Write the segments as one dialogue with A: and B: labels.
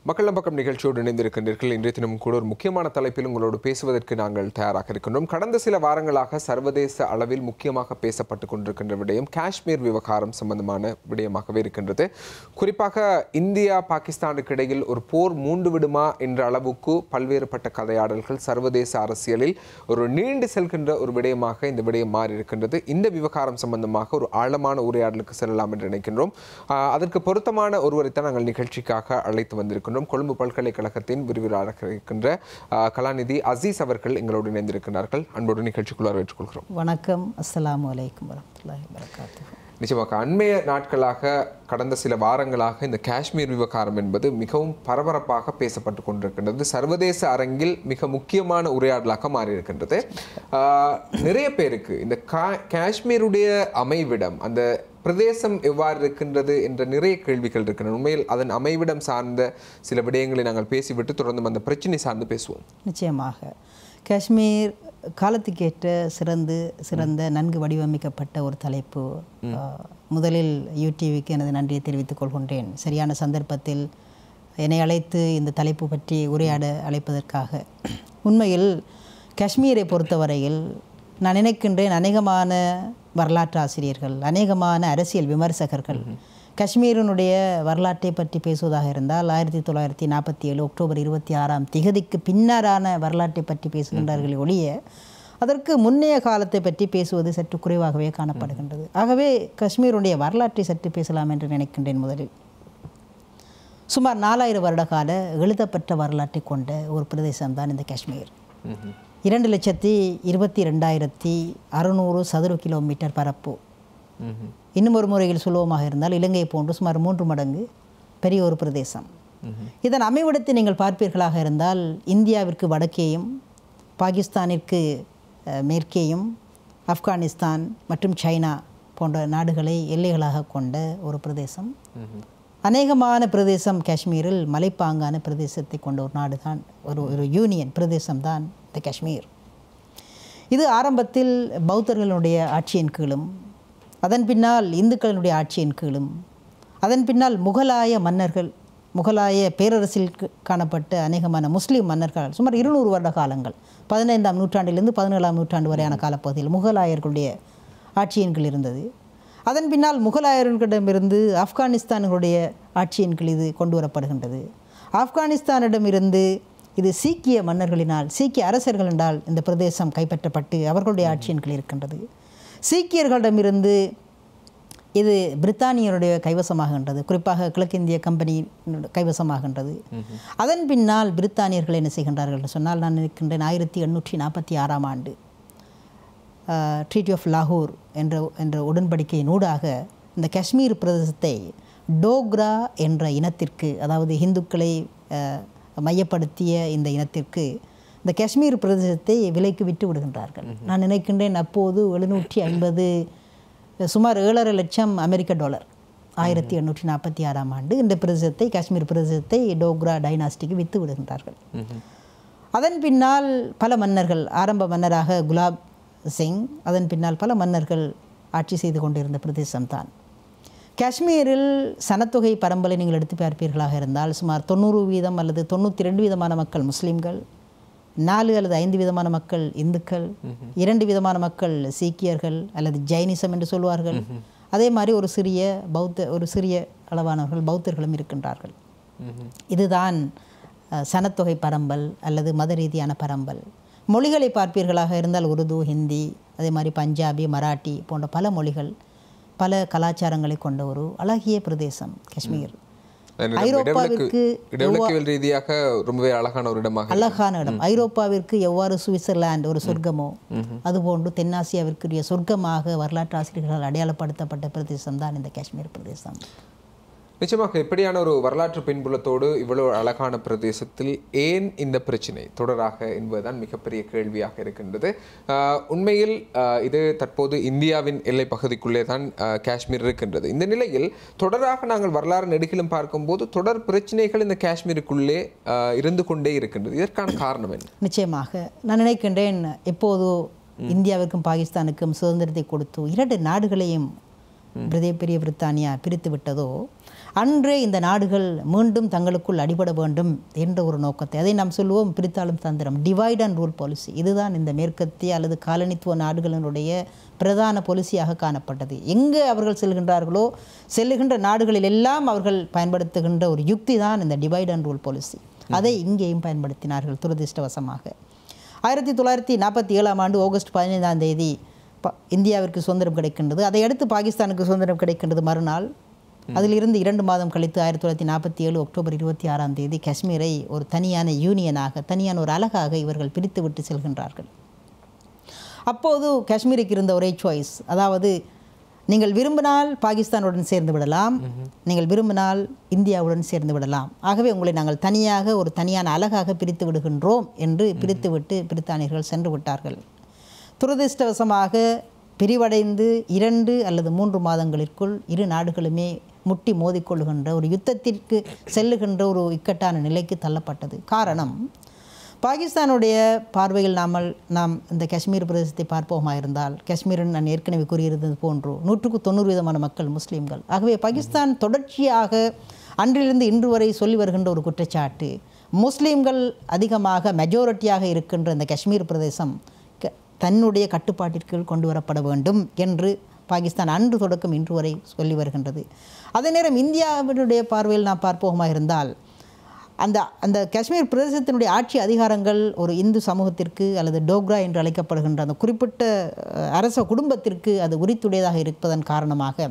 A: மக்கள் பக்கம் நிகழ்ச்சியோடு இணைந்திருக்கின்றீர்கள். இன்றைய தினம் கூட ஒரு முக்கியமான தலைப்பில் உங்களோடு பேசுவதற்கு நாங்கள் தயாராக இருக்கின்றோம். கடந்த சில வாரங்களாக சர்வதேச அளவில் முக்கியமாக பேசப்பட்டு கொண்டிருக்கின்ற விடயம் காஷ்மீர் விவகாரம் சம்பந்தமான விடயமாகவே இருக்கின்றது. குறிப்பாக இந்தியா பாகிஸ்தானுக்கு இடையில் ஒரு போர் மூண்டு விடுமா என்ற அளவுக்கு பல்வேறுபட்ட கதையாடல்கள் சர்வதேச அரசியலில் ஒரு நீண்டு செல்கின்ற ஒரு விடயமாக இந்த விடயம் மாறி இருக்கின்றது. இந்த விவகாரம் சம்பந்தமாக ஒரு ஆழமான உரையாடலுக்கு செல்லலாம் என்று நினைக்கின்றோம். அதற்கு பொருத்தமான ஒருவரைத்தான் நாங்கள் நிகழ்ச்சிக்காக அழைத்து வந்திருக்கின்றோம். கொழும்பு பல்கலைக்கழகத்தின் விரிவுரையாளராக இருக்கின்ற கலாநிதி அசீஸ் அவர்கள் எங்களோடு இணைந்திருக்கிறார்கள். அன்போடு நிகழ்ச்சிக்குள்ள வரவேற்றுக் கொள்கிறோம்.
B: வணக்கம். அஸ்ஸலாமு அலைக்கும் வரஹ்மத்துல்லாஹி வபரகாத்துஹு.
A: நிச்சயமாக அண்மைய நாட்களாக கடந்த சில வாரங்களாக இந்த காஷ்மீர் விவகாரம் என்பது மிகவும் பரபரப்பாக பேசப்பட்டு கொண்டிருக்கின்றது. சர்வதேச அரங்கில் மிக முக்கியமான உரையாடலாக மாறி இருக்கின்றது. நிறைய பேருக்கு இந்த காஷ்மீருடைய அமைவிடம், அந்த பிரதேசம் எவ்வாறு இருக்கின்றது என்ற நிறைய கேள்விகள் இருக்கின்றன. உண்மையில் அதன் அமைவிடம் சார்ந்த சில விடயங்களை நாங்கள் பேசிவிட்டு தொடர்ந்து அந்த பிரச்சனை சார்ந்து பேசுவோம்.
B: நிச்சயமாக காஷ்மீர் காலத்துக்கேற்ற சிறந்த நன்கு வடிவமைக்கப்பட்ட ஒரு தலைப்பு. முதலில் யூடிவிக்கு எனது நன்றியை தெரிவித்துக் கொள்கின்றேன். சரியான சந்தர்ப்பத்தில் என்னை அழைத்து இந்த தலைப்பு பற்றி உரையாட அழைப்பதற்காக. உண்மையில் காஷ்மீரை பொறுத்தவரையில் நான் நினைக்கின்றேன், அநேகமான வரலாற்று ஆசிரியர்கள், அநேகமான அரசியல் விமர்சகர்கள் காஷ்மீரினுடைய வரலாற்றை பற்றி பேசுவதாக இருந்தால் 1947 அக்டோபர் 26 பின்னரான வரலாற்றை பற்றி பேசுகின்றார்கள் ஒழிய அதற்கு முன்னைய காலத்தை பற்றி பேசுவது சற்று குறைவாகவே காணப்படுகின்றது. ஆகவே காஷ்மீருடைய வரலாற்றை சற்று பேசலாம் என்று நினைக்கின்றேன். முதலில் சுமார் 4000 வருட கால எழுதப்பட்ட வரலாற்றை கொண்ட ஒரு பிரதேசம்தான் இந்த காஷ்மீர். 2,22,600 சதுர கிலோமீட்டர் பரப்பு. இன்னும் ஒரு முறையில் சொல்லுவோமாக இருந்தால் இலங்கை போன்று சுமார் 3 மடங்கு பெரிய ஒரு பிரதேசம். இதன் அமைவிடத்தை நீங்கள் பார்ப்பீர்களாக இருந்தால் இந்தியாவிற்கு வடக்கேயும் பாகிஸ்தானிற்கு மேற்கேயும் ஆப்கானிஸ்தான் மற்றும் சைனா போன்ற நாடுகளை எல்லைகளாக கொண்ட ஒரு பிரதேசம். அநேகமான பிரதேசம் காஷ்மீரில் மலைப்பாங்கான பிரதேசத்தை கொண்ட ஒரு நாடு தான், ஒரு யூனியன் பிரதேசம்தான் இந்த காஷ்மீர். இது ஆரம்பத்தில் பௌத்தர்களுடைய ஆட்சியின் கீழும், அதன் பின்னால் இந்துக்களினுடைய ஆட்சியின் கீழும், அதன் பின்னால் முகலாய பேரரசில் காணப்பட்ட அநேகமான முஸ்லீம் மன்னர்கள் சுமார் 200 வருட காலங்கள் 15ஆம் நூற்றாண்டிலிருந்து 17ஆம் நூற்றாண்டு வரையான காலப்பகுதியில் முகலாயர்களுடைய ஆட்சியின் கீழ் இருந்தது. அதன் பின்னால் முகலாயர்களிடமிருந்து ஆப்கானிஸ்தானுடைய ஆட்சியின் கீழ் இது கொண்டு வரப்படுகின்றது. ஆப்கானிஸ்தானிடமிருந்து இது சீக்கிய மன்னர்களினால், சீக்கிய அரசர்களினால் இந்த பிரதேசம் கைப்பற்றப்பட்டு அவர்களுடைய ஆட்சியின் கீழ் இருக்கின்றது. சீக்கியர்களிடமிருந்து இது பிரித்தானியருடைய கைவசமாகின்றது, குறிப்பாக கிழக்கிந்திய கம்பெனி கைவசமாகின்றது. அதன் பின்னால் பிரித்தானியர்கள் என்ன செய்கின்றார்கள் என்று சொன்னால், நான் நினைக்கின்றேன் 1846ஆம் ஆண்டு ட்ரீட்டி ஆஃப் லாகூர் என்ற உடன்படிக்கையினூடாக இந்த காஷ்மீர் பிரதேசத்தை டோக்ரா என்ற இனத்திற்கு, அதாவது இந்துக்களை மையப்படுத்திய இந்த இனத்திற்கு இந்த காஷ்மீர் பிரதேசத்தை விலைக்கு விட்டு விடுகின்றார்கள். நான் நினைக்கின்றேன் அப்போது 750 சுமார் 7.5 லட்சம் அமெரிக்க டாலர் 1846ஆம் ஆண்டு இந்த பிரதேசத்தை, காஷ்மீர் பிரதேசத்தை டோக்ரா டைனாஸ்டிக்கு விற்று விடுகின்றார்கள். அதன் பின்னால் பல மன்னர்கள், ஆரம்ப மன்னராக குலாப் சிங், அதன் பின்னால் பல மன்னர்கள் ஆட்சி செய்து கொண்டிருந்த பிரதேசம்தான் காஷ்மீரில். சனத்தொகை பரம்பலை நீங்கள் எடுத்து பார்ப்பீர்களாக இருந்தால் சுமார் 90% அல்லது 92% மக்கள் முஸ்லீம்கள், 4 அல்லது 5% மக்கள் இந்துக்கள், 2% மக்கள் சீக்கியர்கள் அல்லது ஜைனிசம் என்று சொல்வார்கள். அதே மாதிரி ஒரு சிறிய அளவானவர்கள் பௌத்தர்களும் இருக்கின்றார்கள். இதுதான் சனத்தொகை பரம்பல் அல்லது மத ரீதியான பரம்பல். மொழிகளை பார்ப்பீர்களாக இருந்தால் உருது, ஹிந்தி, அதே மாதிரி பஞ்சாபி, மராட்டி போன்ற பல மொழிகள், பல கலாச்சாரங்களை கொண்ட ஒரு அழகிய பிரதேசம் காஷ்மீர். ஐரோப்பாவிற்கு
A: ரீதியாக ரொம்பவே அழகான இடம்.
B: ஐரோப்பாவிற்கு எவ்வாறு சுவிட்சர்லாந்து ஒரு சொர்க்கமோ அதுபோன்று தென்னாசியாவிற்குரிய சொர்க்கமாக வரலாற்று ஆசிரியர்களால் அடையாளப்படுத்தப்பட்ட பிரதேசம் தான் இந்த காஷ்மீர் பிரதேசம்.
A: நிச்சயமாக இப்படியான ஒரு வரலாற்று பின்புலத்தோடு இவ்வளவு அழகான பிரதேசத்தில் ஏன் இந்த பிரச்சனை தொடராக என்பதுதான் மிகப்பெரிய கேள்வியாக இருக்கின்றது. உண்மையில் இது தற்போது இந்தியாவின் எல்லை பகுதிக்குள்ளே தான் காஷ்மீர் இருக்கின்றது. இந்த நிலையில் தொடராக நாங்கள் வரலாறு நெடுகிலும் பார்க்கும்போது தொடர் பிரச்சனைகள் இந்த காஷ்மீருக்குள்ளே இருந்து கொண்டே இருக்கின்றது. இதற்கான காரணம் என்ன?
B: நிச்சயமாக நான் நினைக்கின்றேன், எப்போது இந்தியாவிற்கும் பாகிஸ்தானுக்கும் சுதந்திரத்தை கொடுத்து 2 நாடுகளையும் பெரிய பிரித்தானியா பிரித்து விட்டதோ அன்றே இந்த நாடுகள் மீண்டும் தங்களுக்குள் அடிபட வேண்டும் என்ற ஒரு நோக்கத்தை, அதை நாம் சொல்லுவோம் பிரித்தாளும் தந்திரம், டிவைட் அண்ட் ரூல் பாலிசி. இதுதான் இந்த மேற்கத்திய அல்லது காலனித்துவ நாடுகளினுடைய பிரதான பாலிசியாக காணப்பட்டது. எங்கே அவர்கள் செல்கின்றார்களோ செல்லுகின்ற நாடுகளில் எல்லாம் அவர்கள் பயன்படுத்துகின்ற ஒரு யுக்தி தான் இந்த டிவைட் அண்ட் ரூல் பாலிசி. அதை இங்கேயும் பயன்படுத்தினார்கள் துரதிர்ஷ்டவசமாக. 1947 ஆண்டு ஆகஸ்ட் 15 இந்தியாவிற்கு சுதந்திரம் கிடைக்கின்றது. அதையடுத்து பாகிஸ்தானுக்கு சுதந்திரம் கிடைக்கின்றது மறுநாள். அதிலிருந்து 2 மாதம் கழித்து 1947 அக்டோபர் 26 காஷ்மீரை ஒரு தனியான யூனியனாக, தனியான ஒரு அலகாக இவர்கள் பிரித்து விட்டு செல்கின்றார்கள். அப்போது காஷ்மீருக்கு இருந்த ஒரே சாய்ஸ், அதாவது நீங்கள் விரும்பினால் பாகிஸ்தானுடன் சேர்ந்து விடலாம், நீங்கள் விரும்பினால் இந்தியாவுடன் சேர்ந்து விடலாம். ஆகவே உங்களை நாங்கள் தனியாக ஒரு தனியான அலகாக பிரித்து விடுகின்றோம் என்று பிரித்துவிட்டு பிரித்தானியர்கள் சென்று விட்டார்கள். துரதிர்ஷ்டவசமாக பிரிவடைந்து 2 அல்லது 3 மாதங்களிற்குள் இரு நாடுகளுமே முட்டி மோதிக்கொள்ளுகின்ற ஒரு யுத்தத்திற்கு செல்லுகின்ற ஒரு இக்கட்டான நிலைக்கு தள்ளப்பட்டது. காரணம், பாகிஸ்தானுடைய பார்வையில் நாம் இந்த காஷ்மீர் பிரதேசத்தை பார்ப்போமா இருந்தால், காஷ்மீரின் நான் ஏற்கனவே கூறியிருந்தது போன்று 190% மக்கள் முஸ்லீம்கள். ஆகவே பாகிஸ்தான் தொடர்ச்சியாக அன்றிலிருந்து இன்று வரை சொல்லி வருகின்ற ஒரு குற்றச்சாட்டு, முஸ்லீம்கள் அதிகமாக மெஜாரிட்டியாக இருக்கின்ற இந்த காஷ்மீர் பிரதேசம் தன்னுடைய கட்டுப்பாட்டிற்கு கொண்டு வரப்பட வேண்டும் என்று பாகிஸ்தான் அன்று தொடக்கம் இன்று வரை சொல்லி வருகின்றது. அதே நேரம் இந்தியாவினுடைய பார்வையில் நாம் பார்ப்போமா இருந்தால், அந்த காஷ்மீர் பிரதேசத்தினுடைய ஆட்சி அதிகாரங்கள் ஒரு இந்து சமூகத்திற்கு அல்லது டோக்ரா என்று அழைக்கப்படுகின்ற அந்த குறிப்பிட்ட அரச குடும்பத்திற்கு அது உரித்துடையதாக இருப்பதன் காரணமாக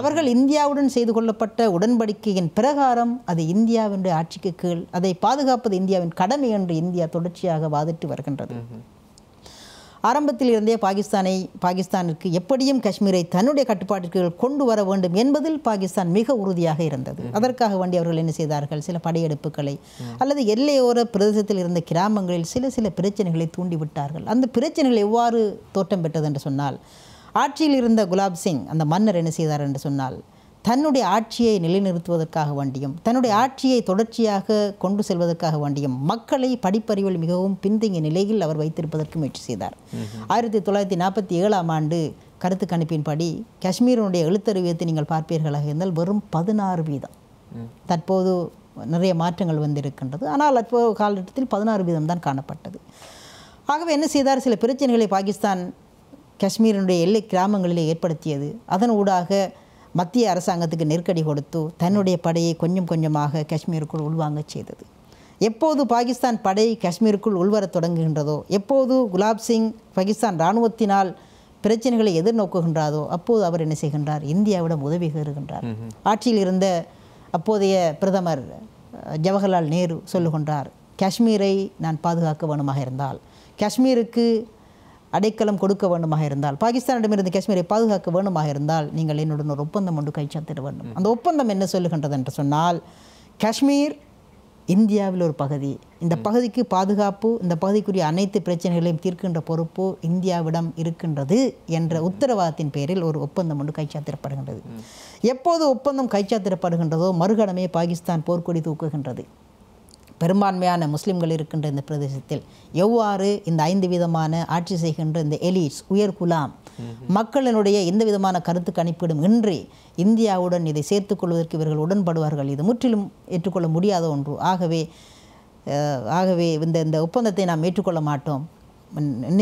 B: அவர்கள் இந்தியாவுடன் செய்து கொள்ளப்பட்ட உடன்படிக்கையின் பிரகாரம் அது இந்தியாவினுடைய ஆட்சிக்கு கீழ், அதை பாதுகாப்பது இந்தியாவின் கடமை என்று இந்தியா தொடர்ச்சியாக வாதிட்டு வருகின்றது. ஆரம்பத்தில் இருந்தே பாகிஸ்தானுக்கு எப்படியும் காஷ்மீரை தன்னுடைய கட்டுப்பாட்டிற்கு கொண்டு வர வேண்டும் என்பதில் பாகிஸ்தான் மிக உறுதியாக இருந்தது. அதற்காக வேண்டி அவர்கள் என்ன செய்தார்கள், சில படையெடுப்புகளை அல்லது எல்லையோர பிரதேசத்தில் இருந்த கிராமங்களில் சில பிரச்சனைகளை தூண்டிவிட்டார்கள். அந்த பிரச்சனைகள் எவ்வாறு தோற்றம் பெற்றது என்று சொன்னால், ஆட்சியில் இருந்த குலாப் சிங் அந்த மன்னர் என்ன செய்தார் என்று சொன்னால், தன்னுடைய ஆட்சியை நிலைநிறுத்துவதற்காக வேண்டியும் தன்னுடைய ஆட்சியை தொடர்ச்சியாக கொண்டு செல்வதற்காக வேண்டியும் மக்களை படிப்பறிவில் மிகவும் பின்தங்கிய நிலையில் அவர் வைத்திருப்பதற்கு முயற்சி செய்தார். 1947 ஆண்டு கருத்து கணிப்பின்படி காஷ்மீரினுடைய எழுத்தறிவியத்தை நீங்கள் பார்ப்பீர்களாக இருந்தால் வெறும் 16%. தற்போது நிறைய மாற்றங்கள் வந்திருக்கின்றது, ஆனால் அப்போது காலகட்டத்தில் 16% தான் காணப்பட்டது. ஆகவே என்ன செய்தார், சில பிரச்சனைகளை பாகிஸ்தான் காஷ்மீரினுடைய எல்லை கிராமங்களிலே ஏற்படுத்தியது. அதன் ஊடாக மத்திய அரசாங்கத்துக்கு நெருக்கடி கொடுத்து தன்னுடைய படையை கொஞ்சம் கொஞ்சமாக காஷ்மீருக்குள் உள்வாங்க செய்தது. எப்போது பாகிஸ்தான் படை காஷ்மீருக்குள் உள்வரத் தொடங்குகின்றதோ, எப்போது குலாப் சிங் பாகிஸ்தான் இராணுவத்தினால் பிரச்சனைகளை எதிர்நோக்குகின்றாரோ, அப்போது அவர் என்ன செய்கின்றார், இந்தியாவிடம் உதவி கோருகின்றார். ஆட்சியில் இருந்த அப்போதைய பிரதமர் ஜவஹர்லால் நேரு சொல்லுகின்றார், காஷ்மீரை நான் பாதுகாக்க வேண்டுமாக இருந்தால், காஷ்மீருக்கு அடைக்கலம் கொடுக்க வேண்டுமாக இருந்தால், பாகிஸ்தானிடமிருந்து காஷ்மீரை பாதுகாக்க வேண்டுமாக இருந்தால், நீங்கள் என்னுடன் ஒரு ஒப்பந்தம் ஒன்று கைச்சாத்திட வேண்டும். அந்த ஒப்பந்தம் என்ன சொல்லுகின்றது என்று சொன்னால், காஷ்மீர் இந்தியாவில் ஒரு பகுதி, இந்த பகுதிக்கு பாதுகாப்பு, இந்த பகுதிக்குரிய அனைத்து பிரச்சனைகளையும் தீர்க்கின்ற பொறுப்பு இந்தியாவிடம் இருக்கின்றது என்ற உத்தரவாதத்தின் பேரில் ஒரு ஒப்பந்தம் ஒன்று கைச்சாத்திடப்படுகின்றது. எப்போது ஒப்பந்தம் கைச்சாத்திடப்படுகின்றதோ மறுகணமே பாகிஸ்தான் போர்க்கொடி தூக்குகின்றது. பெரும்பான்மையான முஸ்லிம்கள் இருக்கின்ற இந்த பிரதேசத்தில் எவ்வாறு இந்த 5 விதமான ஆட்சி செய்கின்ற இந்த எலிட்ஸ், உயர்குலாம் மக்களினுடைய எந்த விதமான கருத்து கணிப்பிடும் இன்றி இந்தியாவுடன் இதை சேர்த்துக்கொள்வதற்கு இவர்கள் உடன்படுவார்கள், இது முற்றிலும் ஏற்றுக்கொள்ள முடியாத ஒன்று. ஆகவே இந்த ஒப்பந்தத்தை நாம் ஏற்றுக்கொள்ள மாட்டோம்,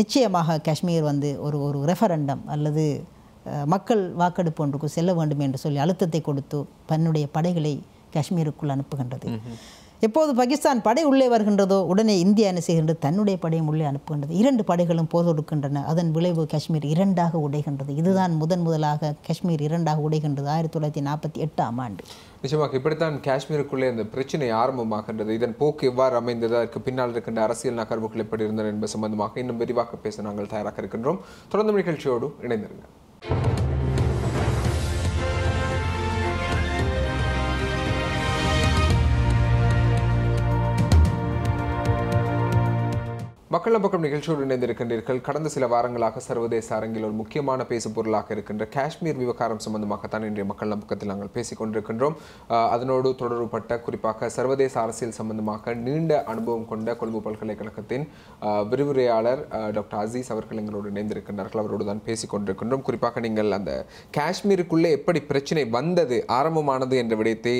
B: நிச்சயமாக காஷ்மீர் ஒரு ரெஃபரண்டம் அல்லது மக்கள் வாக்கெடுப்பு ஒன்றுக்கு செல்ல வேண்டும் என்று சொல்லி அழுத்தத்தை கொடுத்து தன்னுடைய படைகளை காஷ்மீருக்குள் அனுப்புகின்றது. எப்போது பாகிஸ்தான் படை உள்ளே வருகின்றதோ உடனே இந்தியா என்ன செய்கின்றது, தன்னுடைய படையும் உள்ளே அனுப்புகின்றது. 2 படைகளும் போர் தொடுக்கின்றன. அதன் விளைவு காஷ்மீர் 2ஆக உடைகின்றது. இதுதான் முதலாக காஷ்மீர் 2ஆக உடைகின்றது 1948 ஆண்டு.
A: நிச்சயமாக இப்படித்தான் காஷ்மீருக்குள்ளே இந்த பிரச்சனை ஆரம்பமாகின்றது. இதன் போக்கு எவ்வாறு அமைந்தது, அதற்கு பின்னால் இருக்கின்ற அரசியல் நகர்வுகள் எப்படி இருந்தன என்பது சம்பந்தமாக இன்னும் விரிவாக பேச நாங்கள் தயாராக இருக்கின்றோம். தொடர்ந்து நிகழ்ச்சியோடு இணைந்திருங்க. மக்கள் பக்கம் நிகழ்ச்சியோடு இணைந்திருக்கின்றீர்கள். கடந்த சில வாரங்களாக சர்வதேச அரங்கில் ஒரு முக்கியமான பேசு பொருளாக இருக்கின்ற காஷ்மீர் விவகாரம் சம்பந்தமாகத்தான் இன்றைய மக்கள் பக்கத்தில் நாங்கள் பேசிக் கொண்டிருக்கின்றோம். அதனோடு தொடர்புபட்ட குறிப்பாக சர்வதேச அரசியல் சம்பந்தமாக நீண்ட அனுபவம் கொண்ட கொழும்பு பல்கலைக்கழகத்தின் விரிவுரையாளர் டாக்டர் அசீஸ் அவர்கள் எங்களோடு இணைந்திருக்கின்றார்கள். அவரோடு தான் பேசிக் கொண்டிருக்கின்றோம். குறிப்பாக நீங்கள் அந்த காஷ்மீருக்குள்ளே எப்படி பிரச்சனை வந்தது, ஆரம்பமானது என்ற விடயத்தை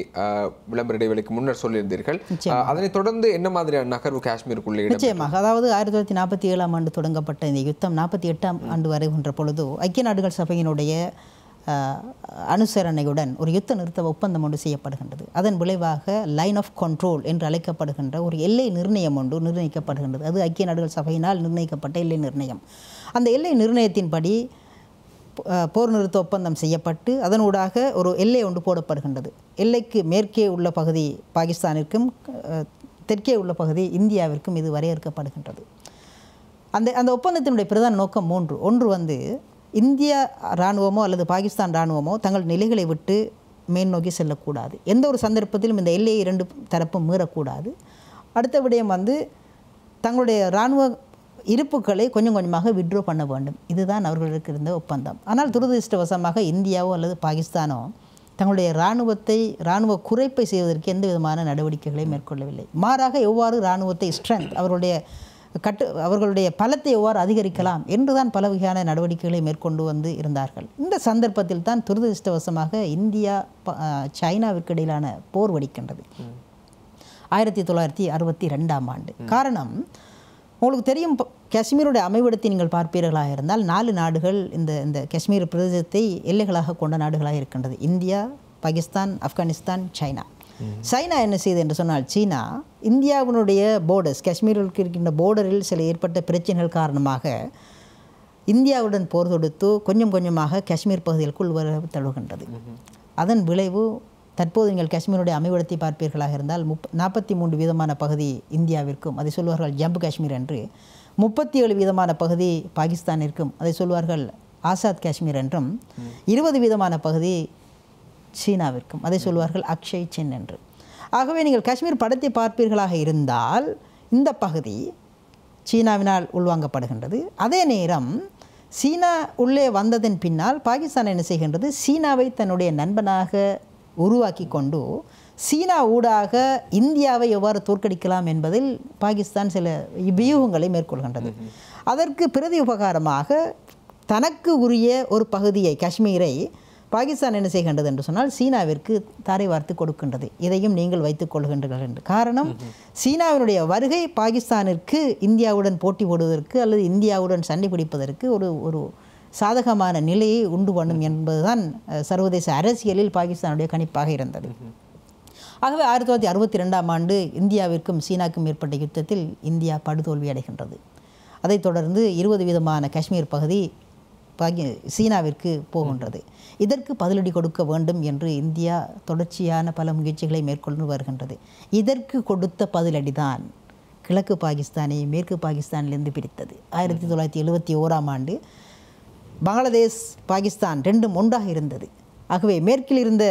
A: விளம்பர இடைவெளிக்கு முன்னர் சொல்லியிருந்தீர்கள். அதனைத் தொடர்ந்து என்ன மாதிரியான நகர்வு காஷ்மீருக்குள்ளே?
B: நிச்சயமாக. அதாவது 1947ஆம் ஆண்டு தொடங்கப்பட்ட இந்த யுத்தம் 48ஆம் ஆண்டு வருகின்ற பொழுது ஐக்கிய நாடுகள் சபையினுடைய அனுசரணையுடன் ஒரு யுத்த நிறுத்த ஒப்பந்தம் ஒன்று செய்யப்படுகின்றது. அதன் விளைவாக லைன் ஆஃப் கண்ட்ரோல் என்று அழைக்கப்படுகின்ற ஒரு எல்லை நிர்ணயம் ஒன்று நிர்ணயிக்கப்படுகின்றது. அது ஐக்கிய நாடுகள் சபையினால் நிர்ணயிக்கப்பட்ட எல்லை நிர்ணயம். அந்த எல்லை நிர்ணயத்தின்படி போர் நிறுத்த ஒப்பந்தம் செய்யப்பட்டு அதனூடாக ஒரு எல்லை ஒன்று போடப்படுகின்றது. எல்லைக்கு மேற்கே உள்ள பகுதி பாகிஸ்தானிற்கும் தெற்கே உள்ள பகுதி இந்தியாவிற்கும் இது வரையறுக்கப்படுகின்றது. அந்த ஒப்பந்தத்தினுடைய பிரதான நோக்கம் 3. ஒன்று இந்திய இராணுவமோ அல்லது பாகிஸ்தான் இராணுவமோ தங்கள் நிலைகளை விட்டு மேல் நோக்கி செல்லக்கூடாது. எந்த ஒரு சந்தர்ப்பத்திலும் இந்த எல்லையை 2 தரப்பும் மீறக்கூடாது. அடுத்த விடயம் தங்களுடைய இராணுவ இருப்புக்களை கொஞ்சம் கொஞ்சமாக விட்ரோ பண்ண வேண்டும். இதுதான் அவர்களுக்கு இருந்த ஒப்பந்தம். ஆனால் துரதிருஷ்டவசமாக இந்தியாவோ அல்லது பாகிஸ்தானோ தங்களுடைய இராணுவ குறைப்பை செய்வதற்கு எந்த விதமான நடவடிக்கைகளை மேற்கொள்ளவில்லை. மாறாக எவ்வாறு இராணுவத்தை ஸ்ட்ரென்த் அவர்களுடைய பலத்தை எவ்வாறு அதிகரிக்கலாம் என்றுதான் பல வகையான நடவடிக்கைகளை மேற்கொண்டு இருந்தார்கள். இந்த சந்தர்ப்பத்தில் தான் துரதிருஷ்டவசமாக இந்தியா சைனாவிற்கு இடையிலான போர் வெடிக்கின்றது 1962ஆம் ஆண்டு. காரணம் உங்களுக்கு தெரியும், காஷ்மீருடைய அமைவிடத்தை நீங்கள் பார்ப்பீர்களாக இருந்தால் 4 நாடுகள் இந்த காஷ்மீர் பிரதேசத்தை எல்லைகளாக கொண்ட நாடுகளாக இருக்கின்றது. India, Pakistan, Afghanistan, China. China என்ன செய்யுது என்று சொன்னால், சீனா இந்தியாவினுடைய போர்டர்ஸ், காஷ்மீருக்கு இருக்கின்ற போர்டரில் சில ஏற்பட்ட பிரச்சனைகள் காரணமாக இந்தியாவுடன் போர் தொடுத்து கொஞ்சம் கொஞ்சமாக காஷ்மீர் பகுதிகளுக்குள் வர தழுவுகின்றது. அதன் விளைவு தற்போது நீங்கள் காஷ்மீருடைய அமைவிடத்தை பார்ப்பீர்களாக இருந்தால் 43% பகுதி இந்தியாவிற்கும், அதை சொல்வார்கள் ஜம்மு காஷ்மீர் என்று. 37% பகுதி பாகிஸ்தானிற்கும், அதை சொல்வார்கள் ஆசாத் காஷ்மீர் என்றும். 20% பகுதி சீனாவிற்கும், அதை சொல்வார்கள் அக்ஷய் சின் என்று. ஆகவே நீங்கள் காஷ்மீர் படத்தை பார்ப்பீர்களாக இருந்தால் இந்த பகுதி சீனாவினால் உள்வாங்கப்படுகின்றது. அதே நேரம் சீனா உள்ளே வந்ததன் பின்னால் பாகிஸ்தான் என்ன செய்கின்றது, சீனாவை தன்னுடைய நண்பனாக உருவாக்கி கொண்டு சீனா ஊடாக இந்தியாவை எவ்வாறு தோற்கடிக்கலாம் என்பதில் பாகிஸ்தான் சில வியூகங்களை மேற்கொள்கின்றது. அதற்கு பிரதி உபகாரமாக தனக்கு உரிய ஒரு பகுதியை, காஷ்மீரை பாகிஸ்தான் என்ன செய்கின்றது என்று சொன்னால் சீனாவிற்கு தாரை வார்த்து கொடுக்கின்றது. இதையும் நீங்கள் வைத்துக் கொள்கின்றீர்கள் என்று. காரணம், சீனாவினுடைய வருகை பாகிஸ்தானிற்கு இந்தியாவுடன் போட்டி போடுவதற்கு அல்லது இந்தியாவுடன் சண்டை பிடிப்பதற்கு ஒரு சாதகமான நிலையை உண்டு பண்ணும் என்பதுதான் சர்வதேச அரசியலில் பாகிஸ்தானுடைய கணிப்பாக இருந்தது. ஆகவே 1962ஆம் ஆண்டு இந்தியாவிற்கும் சீனாவுக்கும் ஏற்பட்ட யுத்தத்தில் இந்தியா படுதோல்வி அடைகின்றது. அதைத் தொடர்ந்து 20% காஷ்மீர் பகுதி சீனாவிற்கு போகின்றது. இதற்கு பதிலடி கொடுக்க வேண்டும் என்று இந்தியா தொடர்ச்சியான பல முயற்சிகளை மேற்கொண்டு வருகின்றது. இதற்கு கொடுத்த பதிலடி தான் கிழக்கு பாகிஸ்தானை மேற்கு பாகிஸ்தானிலிருந்து பிரித்தது. 1971ஆம் ஆண்டு பங்களாதேஷ், பாகிஸ்தான் ரெண்டும் ஒன்றாக இருந்தது. ஆகவே மேற்கில் இருந்த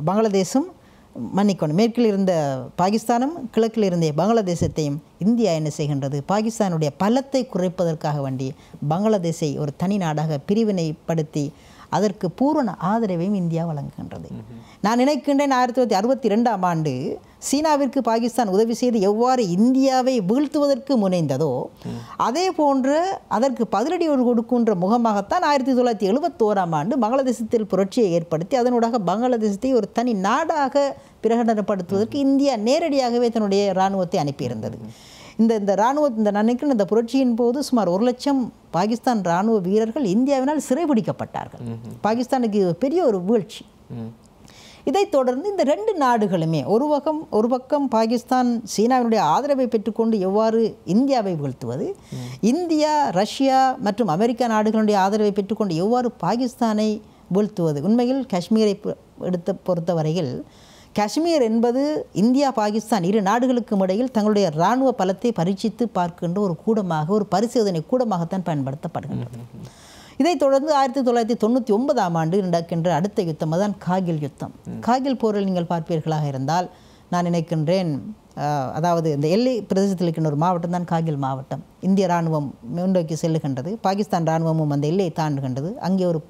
B: பங்களாதேஷும் மேற்கில் இருந்த பாகிஸ்தானும் கிழக்கில் இருந்த பங்களாதேசத்தையும் இந்தியா என்ன செய்கின்றது, பாகிஸ்தானுடைய பலத்தை குறைப்பதற்காக வேண்டி பங்களாதேஷை ஒரு தனி நாடாக பிரிவினைப்படுத்தி அதற்கு பூரண ஆதரவையும் இந்தியா வழங்குகின்றது. நான் நினைக்கின்றேன் 1962ஆம் ஆண்டு சீனாவிற்கு பாகிஸ்தான் உதவி செய்து எவ்வாறு இந்தியாவை வீழ்த்துவதற்கு முனைந்ததோ அதே போன்று அதற்கு பதிலடி கொடுக்கின்ற முகமாகத்தான் 1971ஆம் ஆண்டு பங்களாதேசத்தில் புரட்சியை ஏற்படுத்தி அதனூடாக பங்களாதேசத்தை ஒரு தனி நாடாக பிரகடனப்படுத்துவதற்கு இந்தியா நேரடியாகவே தன்னுடைய இராணுவத்தை அனுப்பியிருந்தது. நான் நினைக்கிறேன் இந்த புரட்சியின் போது சுமார் 1 லட்சம் பாகிஸ்தான் இராணுவ வீரர்கள் இந்தியாவினால் சிறைபிடிக்கப்பட்டார்கள். பாகிஸ்தானுக்கு பெரிய ஒரு வீழ்ச்சி. இதைத் தொடர்ந்து இந்த 2 நாடுகளுமே ஒரு பக்கம் பாகிஸ்தான் சீனாவினுடைய ஆதரவை பெற்றுக்கொண்டு எவ்வாறு இந்தியாவை வீழ்த்துவது, இந்தியா, ரஷ்யா மற்றும் அமெரிக்கா நாடுகளுடைய ஆதரவை பெற்றுக்கொண்டு எவ்வாறு பாகிஸ்தானை வீழ்த்துவது. உண்மையில் காஷ்மீரை பொறுத்தவரையில் காஷ்மீர் என்பது இந்தியா, பாகிஸ்தான் 2 நாடுகளுக்கும் இடையில் தங்களுடைய இராணுவ பலத்தை பரீட்சித்து பார்க்கின்ற ஒரு கூடமாக, ஒரு பரிசோதனை கூடமாகத்தான் பயன்படுத்தப்படுகின்றது. இதைத் தொடர்ந்து 1999ஆம் ஆண்டு நடக்கின்ற அடுத்த யுத்தம் தான் கார்கில் யுத்தம். கார்கில் போரில் நீங்கள் பார்ப்பீர்களாக இருந்தால் நான் நினைக்கின்றேன் அதாவது இந்த எல்லை பிரதேசத்தில் இருக்கின்ற ஒரு மாவட்டம் தான் கார்கில் மாவட்டம். இந்திய இராணுவம் முன்னோக்கி செல்லுகின்றது, பாகிஸ்தான் இராணுவமும் அந்த எல்லையை தாண்டுகின்றது. அங்கே ஒரு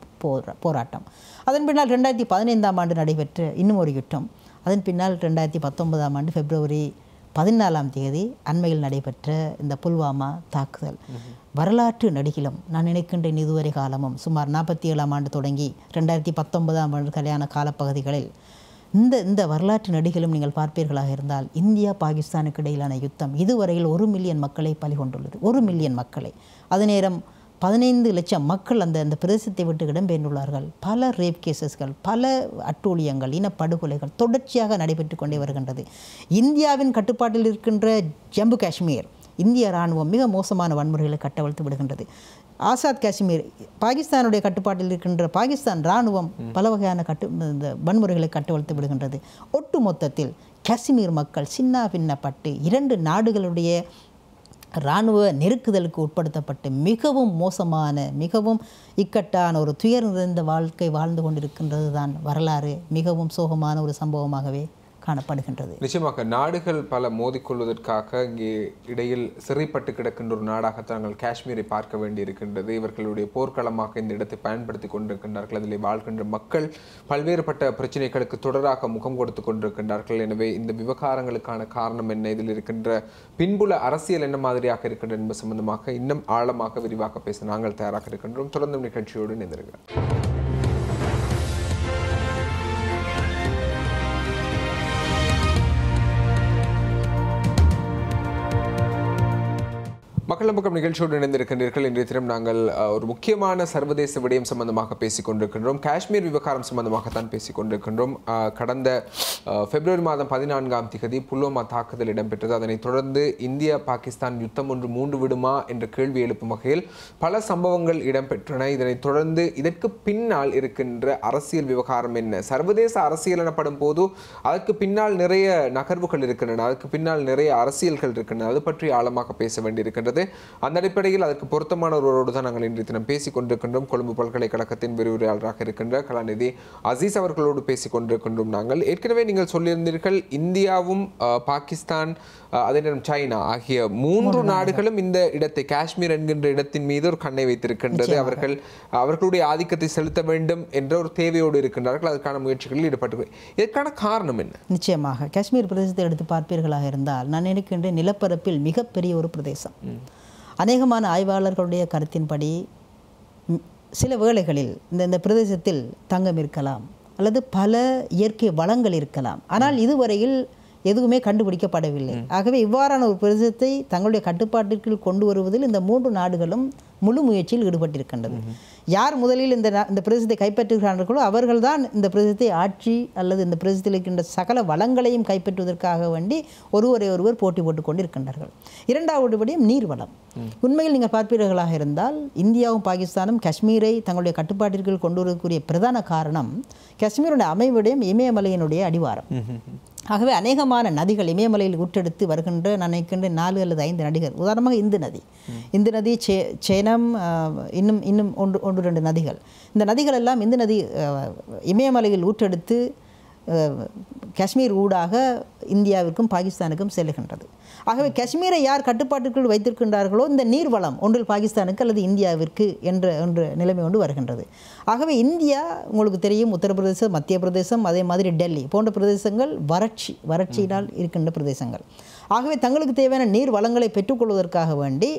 B: போராட்டம். அதன் பின்னால் 2015ஆம் ஆண்டு நடைபெற்ற இன்னும் ஒரு யுத்தம். அதன் பின்னால் 2019ஆம் ஆண்டு பிப்ரவரி 14ஆம் தேதி அண்மையில் நடைபெற்ற இந்த புல்வாமா தாக்குதல். வரலாற்று நடிகிலும் நான் நினைக்கின்றேன் இதுவரை காலமும் சுமார் 47ஆம் ஆண்டு தொடங்கி 2019ஆம் ஆண்டு கல்யாண காலப்பகுதிகளில் இந்த வரலாற்று நடிகளும் நீங்கள் பார்ப்பீர்களாக இருந்தால் இந்தியா பாகிஸ்தானுக்கு இடையிலான யுத்தம் இதுவரையில் 1 மில்லியன் மக்களை பலி கொண்டுள்ளது. 1 மில்லியன் மக்களை. அதே நேரம் 15 லட்சம் மக்கள் அந்த பிரதேசத்தை விட்டு இடம்பெயர்ந்துள்ளார்கள். பல ரேப் கேசஸ்கள், பல அட்டூழியங்கள், இனப்படுகொலைகள் தொடர்ச்சியாக நடைபெற்று கொண்டே வருகின்றது. இந்தியாவின் கட்டுப்பாட்டில் இருக்கின்ற ஜம்மு காஷ்மீர் இந்திய இராணுவம் மிக மோசமான வன்முறைகளை கட்டவிழ்த்து விடுகின்றது. ஆசாத் காஷ்மீர் பாகிஸ்தானுடைய கட்டுப்பாட்டில் இருக்கின்ற பாகிஸ்தான் இராணுவம் பல வகையான இந்த வன்முறைகளை கட்டவிழ்த்து விடுகின்றது. ஒட்டு மொத்தத்தில் காஷ்மீர் மக்கள் சின்ன பின்னப்பட்டு 2 நாடுகளுடைய இராணுவ நெருக்குதலுக்கு உட்படுத்தப்பட்டு மிகவும் மோசமான, மிகவும் இக்கட்டான ஒரு துயர் நிறைந்த வாழ்க்கை வாழ்ந்து கொண்டிருக்கின்றது தான் வரலாறு. மிகவும் சோகமான ஒரு சம்பவமாகவே காணப்படுகின்றது.
A: நிச்சயமாக நாடுகள் பல மோதிக்கொள்வதற்காக இங்கே இடையில் சிறைப்பட்டு கிடக்கின்ற ஒரு நாடாக தாங்கள் காஷ்மீரை பார்க்க வேண்டியிருக்கின்றது. இவர்களுடைய போர்க்களமாக இந்த இடத்தை பயன்படுத்தி கொண்டிருக்கின்றார்கள். அதில் வாழ்கின்ற மக்கள் பல்வேறுபட்ட பிரச்சனைகளுக்கு தொடராக முகம் கொடுத்து கொண்டிருக்கின்றார்கள். எனவே இந்த விவகாரங்களுக்கான காரணம் என்ன, இதில் இருக்கின்ற பின்புல அரசியல் என்ன மாதிரியாக இருக்கின்றது என்பது சம்பந்தமாக இன்னும் ஆழமாக விரிவாக பேச நாங்கள் தயாராக இருக்கின்றோம். தொடர்ந்து நிகழ்ச்சியோடு இணைந்திருக்கிறோம். மக்கள் நம்பக்கம் நிகழ்ச்சியோடு இணைந்திருக்கின்றீர்கள். இன்றைய தினம் நாங்கள் ஒரு முக்கியமான சர்வதேச விடயம் சம்பந்தமாக பேசிக் கொண்டிருக்கின்றோம். காஷ்மீர் விவகாரம் சம்பந்தமாகத்தான் பேசிக் கொண்டிருக்கின்றோம். கடந்த பிப்ரவரி மாதம் 14ஆம் தேதி புல்வாமா தாக்குதல் இடம்பெற்றது. அதனைத் தொடர்ந்து இந்தியா பாகிஸ்தான் யுத்தம் ஒன்று மூண்டு விடுமா என்ற கேள்வி எழுப்பும் வகையில் பல சம்பவங்கள் இடம்பெற்றன. இதனைத் தொடர்ந்து இதற்கு பின்னால் இருக்கின்ற அரசியல் விவகாரம் என்ன, சர்வதேச அரசியல் எனப்படும் போது அதற்கு பின்னால் நிறைய நகர்வுகள் இருக்கின்றன, அதற்கு பின்னால் நிறைய அரசியல்கள் இருக்கின்றன. அது பற்றி ஆழமாக பேச வேண்டியிருக்கின்றது. அந்த அடிப்படையில் அதற்கு பொருத்தமான ஒருவரோடு தான் நாங்கள் இன்றைய தினம் பேசிக் கொண்டிருக்கின்றோம். கொழும்பு பல்கலைக்கழகத்தின் விரிவுரையாளராக இருக்கின்ற கலாநிதி அசீஸ் அவர்களோடு பேசிக் கொண்டிருக்கின்றோம். நாங்கள் ஏற்கனவே நீங்கள் சொல்லியிருந்தீர்கள் இந்தியாவும் பாகிஸ்தான் அதே நேரம் சைனா ஆகிய 3 நாடுகளும் இந்த இடத்தை காஷ்மீர் என்கின்ற இடத்தின் மீது ஒரு கண்ணை வைத்திருக்கின்றது. அவர்களுடைய ஆதிக்கத்தை செலுத்த வேண்டும் என்ற ஒரு தேவையோடு இருக்கின்றார்கள். அதற்கான முயற்சிகளில் ஈடுபட்டு இதற்கான காரணம் என்ன?
B: நிச்சயமாக காஷ்மீர் பிரதேசத்தை எடுத்து பார்ப்பீர்களாக இருந்தால் நான் நினைக்கின்ற நிலப்பரப்பில் மிகப்பெரிய ஒரு பிரதேசம். அநேகமான ஆய்வாளர்களுடைய கருத்தின்படி சில வேளைகளில் இந்த பிரதேசத்தில் தங்கம் இருக்கலாம் அல்லது பல இயற்கை வளங்கள் இருக்கலாம். ஆனால் இதுவரையில் எதுவுமே கண்டுபிடிக்கப்படவில்லை. ஆகவே இவ்வாறான ஒரு பிரதேசத்தை தங்களுடைய கட்டுப்பாட்டிற்குள் கொண்டு வருவதில் இந்த 3 நாடுகளும் முழு முயற்சியில் ஈடுபட்டிருக்கின்றது. யார் முதலில் இந்த பிரதேசத்தை கைப்பற்றுகிறார்களோ அவர்கள்தான் இந்த பிரதேசத்தை ஆட்சி அல்லது இந்த பிரதேசத்தில் இருக்கின்ற சகல வளங்களையும் கைப்பற்றுவதற்காக வேண்டி ஒருவர் போட்டி போட்டுக் கொண்டிருக்கின்றார்கள். இரண்டாவது விடயம் நீர்வளம். உண்மையில் நீங்கள் பார்ப்பீர்களாக இருந்தால் இந்தியாவும் பாகிஸ்தானும் காஷ்மீரை தங்களுடைய கட்டுப்பாட்டிற்குள் கொண்டு வருவதற்குரிய பிரதான காரணம் காஷ்மீருடைய அமைவிடம் இமயமலையினுடைய அடிவாரம். ஆகவே அநேகமான நதிகள் இமயமலையில் ஊற்றெடுத்து வருகின்ற நினைக்கின்ற 4 அல்லது 5 நதிகள். உதாரணமாக இந்து நதி சேனம், இன்னும் 1-2 நதிகள். இந்த நதிகள் எல்லாம் இந்து நதி இமயமலையில் ஊற்றெடுத்து காஷ்மீர் ஊடாக இந்தியாவிற்கும் பாகிஸ்தானுக்கும் செல்லுகின்றது. ஆகவே காஷ்மீரை யார் கட்டுப்பாட்டுக்குள் வைத்திருக்கின்றார்களோ இந்த நீர்வளம் ஒன்றில் பாகிஸ்தானுக்கு அல்லது இந்தியாவிற்கு என்ற நிலைமை கொண்டு வருகின்றது. ஆகவே இந்தியா உங்களுக்கு தெரியும், உத்தரப்பிரதேசம், மத்திய பிரதேசம், அதே மாதிரி டெல்லி போன்ற பிரதேசங்கள் வறட்சியினால் இருக்கின்ற பிரதேசங்கள். ஆகவே தங்களுக்கு தேவையான நீர் வளங்களை பெற்றுக்கொள்வதற்காக வேண்டி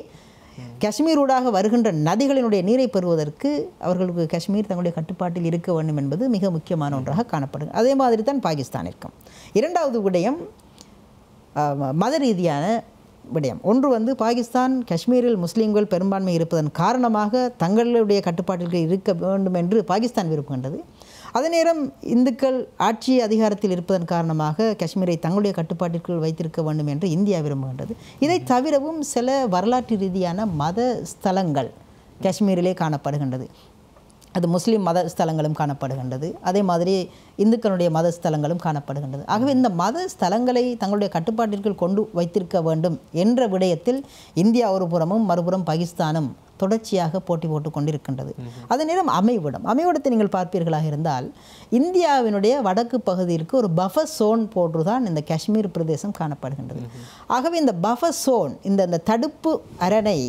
B: காஷ்மீர் ஊடாக வருகின்ற நதிகளினுடைய நீரை பெறுவதற்கு அவர்களுக்கு காஷ்மீர் தங்களுடைய கட்டுப்பாட்டில் இருக்க வேண்டும் என்பது மிக முக்கியமான ஒன்றாக காணப்படுது. அதே மாதிரி தான் பாகிஸ்தானிற்கும். இரண்டாவது விடயம் மத ரீதியான விடயம். ஒன்று பாகிஸ்தான் காஷ்மீரில் முஸ்லீம்கள் பெரும்பான்மை இருப்பதன் காரணமாக தங்களுடைய கட்டுப்பாட்டிற்கு இருக்க வேண்டும் என்று பாகிஸ்தான் விரும்புகின்றது. அதே நேரம் இந்துக்கள் ஆட்சி அதிகாரத்தில் இருப்பதன் காரணமாக காஷ்மீரை தங்களுடைய கட்டுப்பாட்டிற்குள் வைத்திருக்க வேண்டும் என்று இந்தியா விரும்புகின்றது. இதை தவிரவும் சில வரலாற்று ரீதியான மத ஸ்தலங்கள் காஷ்மீரிலே காணப்படுகின்றது. அது முஸ்லீம் மத ஸ்தலங்களும் காணப்படுகின்றது, அதே மாதிரி இந்துக்களுடைய மத ஸ்தலங்களும் காணப்படுகின்றது. ஆகவே இந்த மத ஸ்தலங்களை தங்களுடைய கட்டுப்பாட்டிற்குள் கொண்டு வைத்திருக்க வேண்டும் என்ற விடயத்தில் இந்தியா ஒரு புறமும் மறுபுறம் பாகிஸ்தானும் தொடர்ச்சியாக போட்டி போட்டு கொண்டிருக்கின்றது. அதே நேரம் அமைவிடத்தை நீங்கள் பார்ப்பீர்களாக இருந்தால் இந்தியாவினுடைய வடக்கு பகுதிக்கு ஒரு பஃபர் சோன் போன்று தான் இந்த காஷ்மீர் பிரதேசம் காணப்படுகின்றது. ஆகவே இந்த பஃபர் சோன் இந்த தடுப்பு அரணை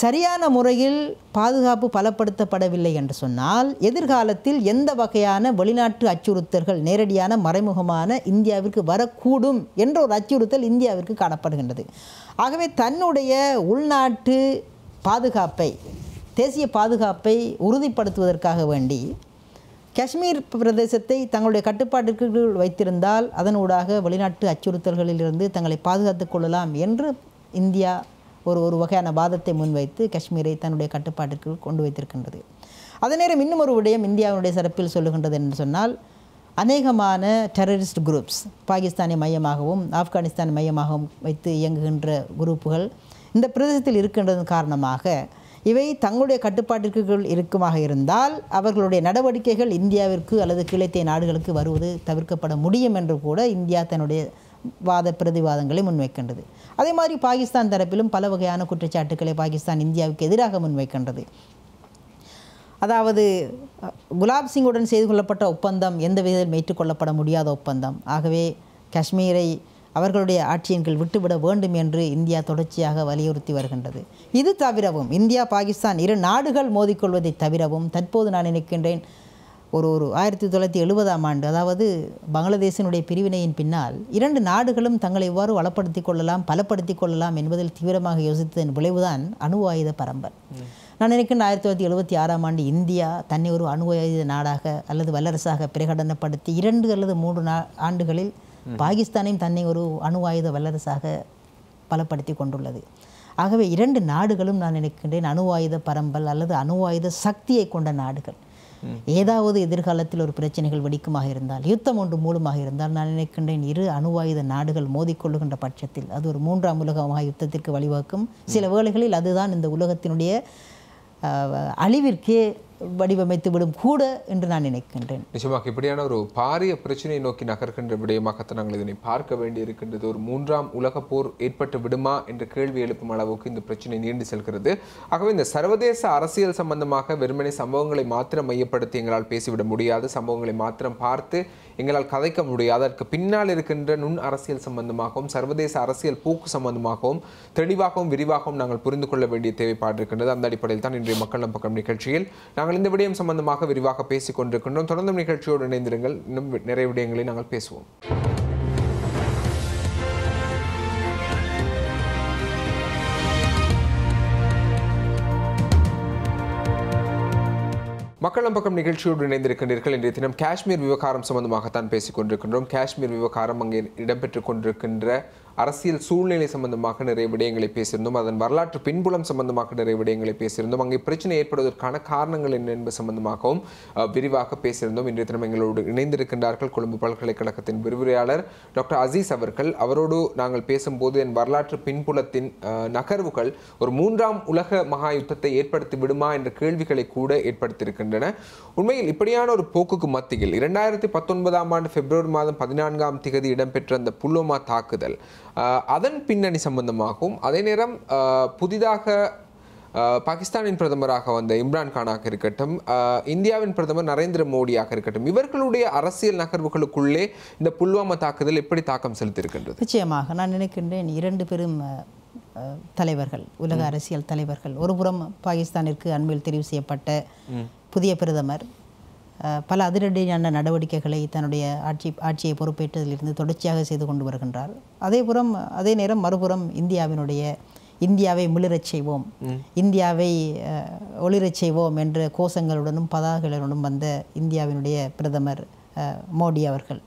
B: சரியான முறையில் பாதுகாப்பு பலப்படுத்தப்படவில்லை என்று சொன்னால் எதிர்காலத்தில் எந்த வகையான வெளிநாட்டு அச்சுறுத்தல்கள் நேரடியான மறைமுகமான இந்தியாவிற்கு வரக்கூடும் என்ற ஒரு அச்சுறுத்தல் இந்தியாவிற்கு காணப்படுகின்றது. ஆகவே தன்னுடைய உள்நாட்டு பாதுகாப்பை தேசிய பாதுகாப்பை உறுதிப்படுத்துவதற்காக வேண்டி காஷ்மீர் பிரதேசத்தை தங்களுடைய கட்டுப்பாட்டிற்கு வைத்திருந்தால் அதனூடாக வெளிநாட்டு அச்சுறுத்தல்களிலிருந்து தங்களை பாதுகாத்துக் கொள்ளலாம் என்று இந்தியா ஒரு வகையான வாதத்தை முன்வைத்து காஷ்மீரை தன்னுடைய கட்டுப்பாட்டிற்கு கொண்டு வைத்திருக்கின்றது. அதே நேரம் இன்னும் ஒரு விடயம் இந்தியாவுடைய சிறப்பில் சொல்லுகின்றது என்று சொன்னால் அநேகமான டெரரிஸ்ட் குரூப்ஸ் பாகிஸ்தானை மையமாகவும் ஆப்கானிஸ்தான் மையமாகவும் வைத்து இயங்குகின்ற குரூப்புகள் இந்த பிரதேசத்தில் இருக்கின்றதன் காரணமாக இவை தங்களுடைய கட்டுப்பாட்டிற்குள் இருக்குமாக இருந்தால் அவர்களுடைய நடவடிக்கைகள் இந்தியாவிற்கு அல்லது கிழத்திய நாடுகளுக்கு வருவது தவிர்க்கப்பட முடியும் என்று கூட இந்தியா தன்னுடைய பிரதிவாதங்களை முன்வைக்கின்றது. அதே மாதிரி பாகிஸ்தான் தரப்பிலும் பல வகையான குற்றச்சாட்டுக்களை பாகிஸ்தான் இந்தியாவுக்கு எதிராக முன்வைக்கின்றது. அதாவது குலாப் சிங்குடன் செய்து கொள்ளப்பட்ட ஒப்பந்தம் எந்த விதத்தில் ஏற்றுக்கொள்ளப்பட முடியாத ஒப்பந்தம். ஆகவே காஷ்மீரை அவர்களுடைய ஆட்சியின் கீழ் விட்டுவிட வேண்டும் என்று இந்தியா தொடர்ச்சியாக வலியுறுத்தி வருகின்றது. இது தவிரவும் இந்தியா பாகிஸ்தான் இரு நாடுகள் மோதிக்கொள்வதை தவிரவும் தற்போது நான் நினைக்கின்றேன் ஒரு 1970ஆம் ஆண்டு அதாவது பங்களாதேஷினுடைய பிரிவினையின் பின்னால் இரண்டு நாடுகளும் தங்களை எவ்வாறு வளப்படுத்திக் கொள்ளலாம் பலப்படுத்திக் கொள்ளலாம் என்பதில் தீவிரமாக யோசித்ததன் விளைவுதான் அணு ஆயுத பரம்பல். நான் நினைக்கிறேன் 1976ஆம் ஆண்டு இந்தியா தன்னை ஒரு அணு ஆயுத நாடாக அல்லது வல்லரசாக பிரகடனப்படுத்தி 2 அல்லது 3 ஆண்டுகளில் பாகிஸ்தானையும் தன்னை ஒரு அணு ஆயுத வல்லரசாக பலப்படுத்தி கொண்டுள்ளது. ஆகவே இரண்டு நாடுகளும் நான் நினைக்கின்றேன் அணு ஆயுத பரம்பல் அல்லது அணு ஆயுத சக்தியை கொண்ட நாடுகள். ஏதாவது எதிர்காலத்தில் ஒரு பிரச்சனைகள் வெடிக்குமாக இருந்தால் யுத்தம் ஒன்று மூலமாக இருந்தால் நான் நினைக்கின்றேன் இரு அணு ஆயுத நாடுகள் மோதிக்கொள்ளுகின்ற பட்சத்தில் அது ஒரு 3ஆம் உலக யுத்தத்திற்கு வழிவகுக்கும். சில வேளைகளில் அதுதான் இந்த உலகத்தினுடைய அழிவிற்கே வடிவமைத்து விடும் கூட என்று நான் நினைக்கின்றேன்.
A: நிச்சயமாக இப்படியான ஒரு பாரிய பிரச்சனையை நோக்கி நகர்கின்ற விடயமாகத்தான் நாங்கள் இதனை பார்க்க வேண்டி இருக்கின்றது. ஒரு 3ஆம் உலக போர் ஏற்பட்டு விடுமா என்ற கேள்வி எழுப்பும் அளவுக்கு இந்த பிரச்சனை நீண்டு செல்கிறது. ஆகவே இந்த சர்வதேச அரசியல் சம்பந்தமாக வெறுமனே சம்பவங்களை மாத்திரம் மையப்படுத்தி எங்களால் பேசிவிட முடியாது, சம்பவங்களை மாத்திரம் பார்த்து எங்களால் கதைக்க முடியாது. அதற்கு பின்னால் இருக்கின்ற நுண் அரசியல் சம்பந்தமாகவும் சர்வதேச அரசியல் போக்கு சம்பந்தமாகவும் தெளிவாகவும் விரிவாகவும் நாங்கள் புரிந்து கொள்ள வேண்டிய தேவைப்பாடு இருக்கின்றது. அந்த அடிப்படையில் தான் இன்றைய மக்கள் நம் பக்கம் நிகழ்ச்சியில் நாங்கள் இந்த விடயம் சம்பந்தமாக விரிவாக பேசிக் கொண்டிருக்கின்றோம். தொடர்ந்து நிகழ்ச்சியோடு இணைந்திருங்கள். இன்னும் நிறைய விடயங்களை நாங்கள் பேசுவோம். மக்கள் நம் பக்கம் நிகழ்ச்சியோடு இணைந்திருக்கின்றீர்கள். இன்றைய தினம் காஷ்மீர் விவகாரம் சம்பந்தமாகத்தான் பேசிக் கொண்டிருக்கின்றோம். காஷ்மீர் விவகாரம் அங்கே இடம்பெற்றுக் கொண்டிருக்கின்ற அரசியல் சூழ்நிலை சம்பந்தமாக நிறைய விடயங்களை பேசியிருந்தோம். அதன் வரலாற்று பின்புலம் சம்பந்தமாக நிறைய விடயங்களை பேசியிருந்தோம். அங்கே பிரச்சனை ஏற்படுவதற்கான காரணங்கள் என்ன என்பது சம்பந்தமாகவும் விரிவாக பேசியிருந்தோம். இன்றைய தினம் எங்களோடு இணைந்திருக்கின்றார்கள் கொழும்பு பல்கலைக்கழகத்தின் விரிவுரையாளர் டாக்டர் அசீஸ் அவர்கள். அவரோடு நாங்கள் பேசும்போது என் வரலாற்று பின்புலத்தின் நகர்வுகள் ஒரு 3ஆம் உலக மகா யுத்தத்தை ஏற்படுத்தி விடுமா என்ற கேள்விகளை கூட ஏற்படுத்தியிருக்கின்றன. உண்மையில் இப்படியான ஒரு போக்குக்கு மத்தியில் 2019ஆம் ஆண்டு பிப்ரவரி மாதம் 14ஆம் தேதி இடம்பெற்ற அந்த புல்வாமா தாக்குதல் அதன் பின்னணி சம்பந்தமாகவும் அதே நேரம் புதிதாக பாகிஸ்தானின் பிரதமராக வந்த இம்ரான் கானாக இருக்கட்டும், இந்தியாவின் பிரதமர் நரேந்திர மோடியாக இருக்கட்டும், இவர்களுடைய அரசியல் நகர்வுகளுக்குள்ளே இந்த புல்வாமா தாக்குதல் எப்படி தாக்கம் செலுத்தியிருக்கின்றது?
B: நிச்சயமாக நான் நினைக்கின்றேன் 2 பெரும் தலைவர்கள், உலக அரசியல் தலைவர்கள், ஒருபுறம் பாகிஸ்தானிற்கு அண்மையில் தெரிவு செய்யப்பட்ட புதிய பிரதமர் பல அதிரடியான நடவடிக்கைகளை தன்னுடைய ஆட்சியை பொறுப்பேற்றதிலிருந்து தொடர்ச்சியாக செய்து கொண்டு வருகின்றார். அதே நேரம் மறுபுறம் இந்தியாவை மிளிரச் செய்வோம், இந்தியாவை ஒளிரச் செய்வோம் என்ற கோஷங்களுடனும் பதாகைகளுடனும் வந்த இந்தியாவினுடைய பிரதமர் மோடி அவர்கள்.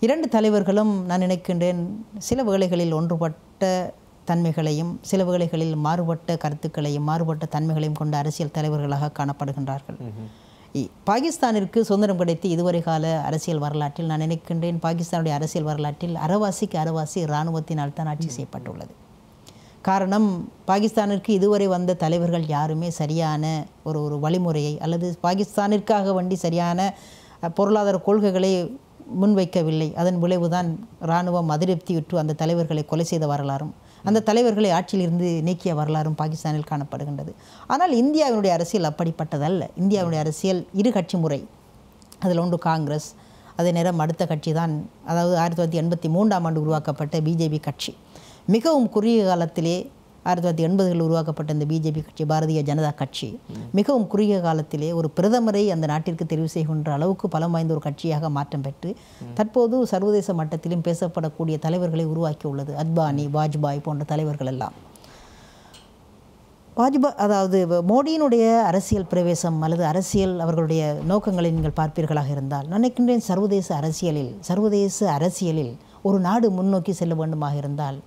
B: 2 தலைவர்களும் நான் நினைக்கின்றேன் சில வேளைகளில் ஒன்றுபட்ட தன்மைகளையும் சில வேளைகளில் மாறுபட்ட கருத்துக்களையும் மாறுபட்ட தன்மைகளையும் கொண்ட அரசியல் தலைவர்களாக காணப்படுகின்றார்கள். பாகிஸ்தானிற்கு சுதந்திரம் கிடைத்து இதுவரை கால அரசியல் வரலாற்றில் நான் நினைக்கின்றேன் பாகிஸ்தானுடைய அரசியல் வரலாற்றில் அரைவாசிக்கு அரைவாசி இராணுவத்தினால் தான் ஆட்சி செய்யப்பட்டுள்ளது. காரணம், பாகிஸ்தானிற்கு இதுவரை வந்த தலைவர்கள் யாருமே சரியான ஒரு வழிமுறையை அல்லது பாகிஸ்தானிற்காக வேண்டி சரியான பொருளாதார கொள்கைகளை முன்வைக்கவில்லை. அதன் விளைவுதான் இராணுவம் அதிருப்தியுற்று அந்த தலைவர்களை கொலை செய்த வரலாறும் அந்த தலைவர்களை ஆட்சியிலிருந்து நீக்கிய வரலாறும் பாகிஸ்தானில் காணப்படுகின்றது. ஆனால் இந்தியாவினுடைய அரசியல் அப்படிப்பட்டதல்ல. இந்தியாவுடைய அரசியல் இரு கட்சி முறை. அதில் ஒன்று காங்கிரஸ், அதே நேரம் அடுத்த கட்சி தான், அதாவது 1983ஆம் ஆண்டு உருவாக்கப்பட்ட பிஜேபி கட்சி. மிகவும் குறுகிய காலத்திலே 1980களில் உருவாக்கப்பட்ட இந்த பிஜேபி கட்சி, பாரதிய ஜனதா கட்சி, மிகவும் குறுகிய காலத்திலே ஒரு பிரதமரை அந்த நாட்டிற்கு தெரிவு செய்கின்ற அளவுக்கு பலம் வாய்ந்த ஒரு கட்சியாக மாற்றம் பெற்று தற்போது சர்வதேச மட்டத்திலும் பேசப்படக்கூடிய தலைவர்களை உருவாக்கியுள்ளது. அத்வானி, வாஜ்பாய் போன்ற தலைவர்கள் எல்லாம். அதாவது மோடியினுடைய அரசியல் பிரவேசம் அல்லது அரசியல் அவர்களுடைய நோக்கங்களை நீங்கள் பார்ப்பீர்களாக இருந்தால், நினைக்கின்றேன் சர்வதேச அரசியலில் ஒரு நாடு முன்னோக்கி செல்ல வேண்டுமாக இருந்தால்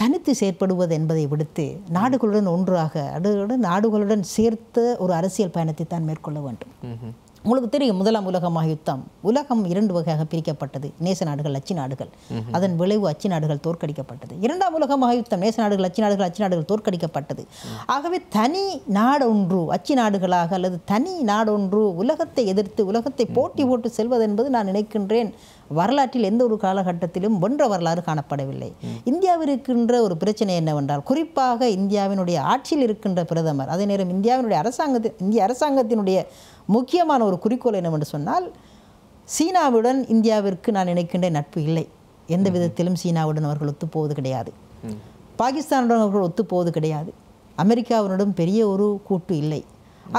B: தனித்து செயற்படுவது என்பதை விடுத்து நாடுகளுடன் ஒன்றாக நாடுகளுடன் சேர்த்து ஒரு அரசியல் பயணத்தை தான் மேற்கொள்ள வேண்டும். உங்களுக்கு தெரியும், முதலாம் உலக மகாயுத்தம், உலகம் 2 வகையாக பிரிக்கப்பட்டது. நேச நாடுகள், அச்சு நாடுகள். அதன் விளைவு அச்சு நாடுகள் தோற்கடிக்கப்பட்டது. 2ஆம் உலக மகாயுத்தம், நேச நாடுகள், அச்சு நாடுகள் தோற்கடிக்கப்பட்டது. ஆகவே தனி நாடொன்று, அச்சு நாடுகளாக அல்லது தனி நாடொன்று உலகத்தை எதிர்த்து உலகத்தை போட்டி போட்டு செல்வது என்பது நான் நினைக்கின்றேன் வரலாற்றில் எந்த ஒரு காலகட்டத்திலும் வென்ற வரலாறு காணப்படவில்லை. இந்தியாவில் இருக்கின்ற ஒரு பிரச்சனை என்னவென்றால், குறிப்பாக இந்தியாவினுடைய ஆட்சியில் இருக்கின்ற பிரதமர், அதே நேரம் இந்திய அரசாங்கத்தினுடைய முக்கியமான ஒரு குறிக்கோள் என்னவென்று சொன்னால், சீனாவுடன் இந்தியாவிற்கு நான் நினைக்கின்ற நட்பு இல்லை. எந்த விதத்திலும் சீனாவுடன் அவர்கள் ஒத்துப்போவது கிடையாது. பாகிஸ்தானுடன் அவர்கள் ஒத்துப்போவது கிடையாது. அமெரிக்காவுடன் பெரிய ஒரு கூட்டு இல்லை.